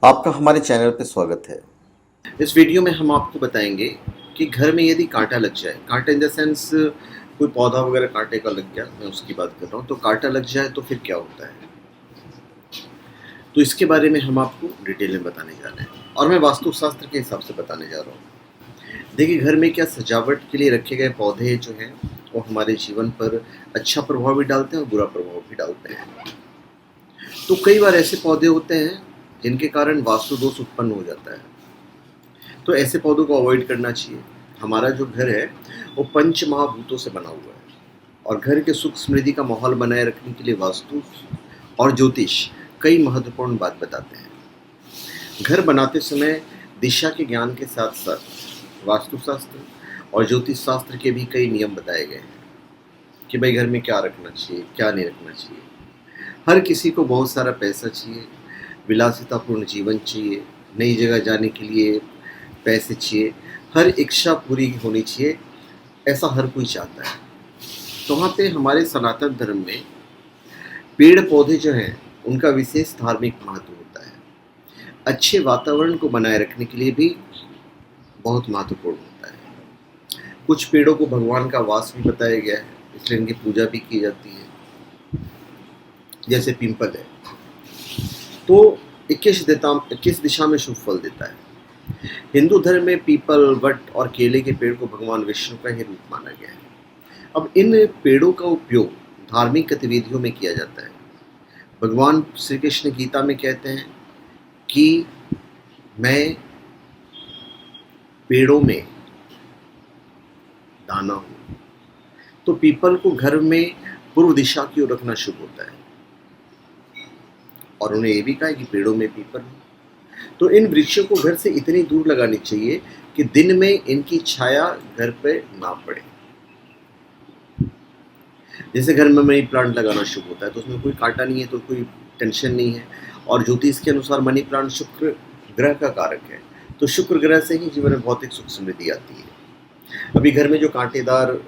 आपका हमारे चैनल पे स्वागत है। इस वीडियो में हम आपको बताएंगे कि घर में यदि कांटा लग जाए, कांटा इन द सेंस कोई पौधा वगैरह कांटे का लग गया, मैं उसकी बात कर रहा हूँ, तो कांटा लग जाए तो फिर क्या होता है। तो इसके बारे में हम आपको डिटेल में बताने जा रहे हैं और मैं वास्तुशास्त्र के हिसाब से बताने जा रहा हूँ। देखिए, घर में क्या सजावट के लिए रखे गए पौधे जो हैं वो हमारे जीवन पर अच्छा प्रभाव भी डालते हैं और बुरा प्रभाव भी डालते हैं। तो कई बार ऐसे पौधे होते हैं जिनके कारण वास्तु दोष उत्पन्न हो जाता है, तो ऐसे पौधों को अवॉइड करना चाहिए। हमारा जो घर है वो पंच महाभूतों से बना हुआ है और घर के सुख समृद्धि का माहौल बनाए रखने के लिए वास्तु और ज्योतिष कई महत्वपूर्ण बात बताते हैं। घर बनाते समय दिशा के ज्ञान के साथ साथ वास्तुशास्त्र और ज्योतिष शास्त्र के भी कई नियम बताए गए हैं कि भाई घर में क्या रखना चाहिए, क्या नहीं रखना चाहिए। हर किसी को बहुत सारा पैसा चाहिए, विलासितापूर्ण जीवन चाहिए, नई जगह जाने के लिए पैसे चाहिए, हर इच्छा पूरी होनी चाहिए, ऐसा हर कोई चाहता है। तो वहाँ पे हमारे सनातन धर्म में पेड़ पौधे जो हैं उनका विशेष धार्मिक महत्व होता है। अच्छे वातावरण को बनाए रखने के लिए भी बहुत महत्वपूर्ण होता है। कुछ पेड़ों को भगवान का वास भी बताया गया है, इसलिए इनकी पूजा भी की जाती है। जैसे पीपल है तो 21 दिशा में शुभ फल देता है। हिंदू धर्म में पीपल, वट और केले के पेड़ को भगवान विष्णु का ही रूप माना गया है। अब इन पेड़ों का उपयोग धार्मिक गतिविधियों में किया जाता है। भगवान श्री कृष्ण गीता में कहते हैं कि मैं पेड़ों में दाना हूँ। तो पीपल को घर में पूर्व दिशा की ओर रखना शुभ होता है और उन्हें यह भी कहा है कि पेड़ों में पीपल हो। तो इन वृक्षों को घर से इतनी दूर लगानी चाहिए कि दिन में इनकी छाया घर पर ना पड़े। जैसे घर में मनी प्लांट लगाना शुभ होता है, तो उसमें कोई कांटा नहीं है, तो कोई टेंशन नहीं है। और ज्योतिष के अनुसार मनी प्लांट शुक्र ग्रह का कारक है, तो शुक्र ग्रह से ही जीवन में भौतिक सुख समृद्धि आती है। अभी घर में जो कांटेदार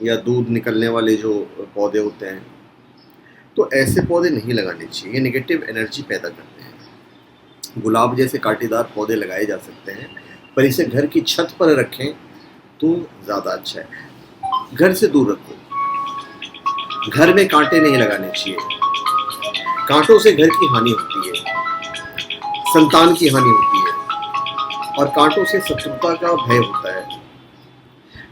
या दूध निकलने वाले जो पौधे होते हैं, तो ऐसे पौधे नहीं लगाने चाहिए, ये नेगेटिव एनर्जी पैदा करते हैं। गुलाब जैसे कांटेदार पौधे लगाए जा सकते हैं, पर इसे घर की छत पर रखें तो ज़्यादा अच्छा है। घर से दूर रखो, घर में कांटे नहीं लगाने चाहिए। कांटों से घर की हानि होती है, संतान की हानि होती है और कांटों से शत्रुता का भय होता है।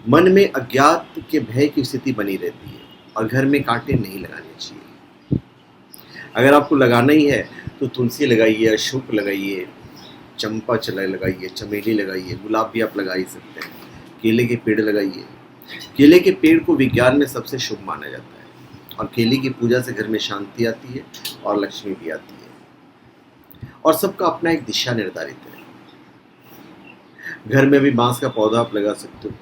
मन में अज्ञात के भय की स्थिति बनी रहती है और घर में कांटे नहीं लगाने चाहिए। अगर आपको लगाना ही है तो तुलसी लगाइए, अशोक लगाइए, चंपा लगाइए, चमेली लगाइए, गुलाब भी आप लगा ही सकते हैं। केले के पेड़ लगाइए। केले के पेड़ को विज्ञान में सबसे शुभ माना जाता है और केले की पूजा से घर में शांति आती है और लक्ष्मी भी आती है। और सबका अपना एक दिशा निर्धारित है। घर में भी बांस का पौधा आप लगा सकते हो।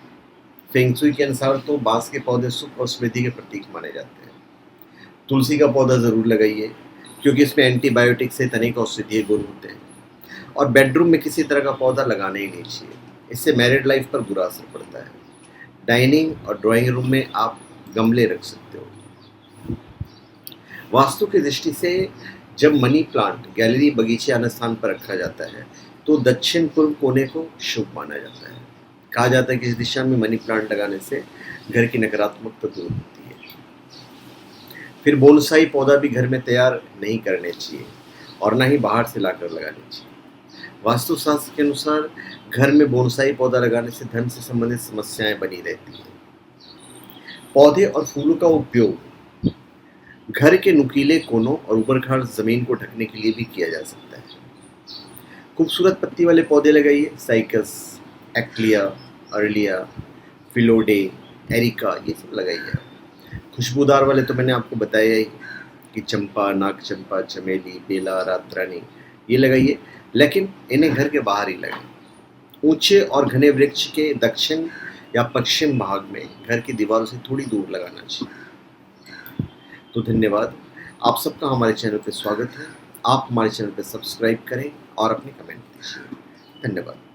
फेंग शुई के अनुसार तो बांस के पौधे सुख और समृद्धि के प्रतीक माने जाते हैं। तुलसी का पौधा ज़रूर लगाइए क्योंकि इसमें एंटीबायोटिक से अनेक औषधीय गुण होते हैं। और बेडरूम में किसी तरह का पौधा लगाना ही नहीं चाहिए, इससे मैरिड लाइफ पर बुरा असर पड़ता है। डाइनिंग और ड्राइंग रूम में आप गमले रख सकते हो। वास्तु की दृष्टि से जब मनी प्लांट गैलरी, बगीचे अन्य स्थान पर रखा जाता है तो दक्षिण पूर्व कोने को शुभ माना जाता है। कहा जाता है कि इस दिशा में मनी प्लांट लगाने से घर की नकारात्मकता दूर होती है। फिर बोनसाई पौधा भी घर में तैयार नहीं करने चाहिए और ना ही बाहर से लाकर लगाने चाहिए। वास्तुशास्त्र के अनुसार घर में बोनसाई पौधा लगाने से धन से संबंधित समस्याएं बनी रहती हैं। पौधे और फूलों का उपयोग घर के नुकीले कोनों और ऊबड़-खाबड़ जमीन को ढकने के लिए भी किया जा सकता है। खूबसूरत पत्ती वाले पौधे लगाइए, साइकस, एक्लिया, अर्लिया, फिलोडे, एरिका, ये सब लगाइए। खुशबूदार वाले तो मैंने आपको बताया ही कि चंपा, नाग चंपा, चमेली, बेला, रातरानी, ये लगाइए, लेकिन इन्हें घर के बाहर ही लगाएं। ऊंचे और घने वृक्ष के दक्षिण या पश्चिम भाग में घर की दीवारों से थोड़ी दूर लगाना चाहिए। तो धन्यवाद, आप सबका हमारे चैनल पर स्वागत है। आप हमारे चैनल पर सब्सक्राइब करें और अपने कमेंट दीजिए। धन्यवाद।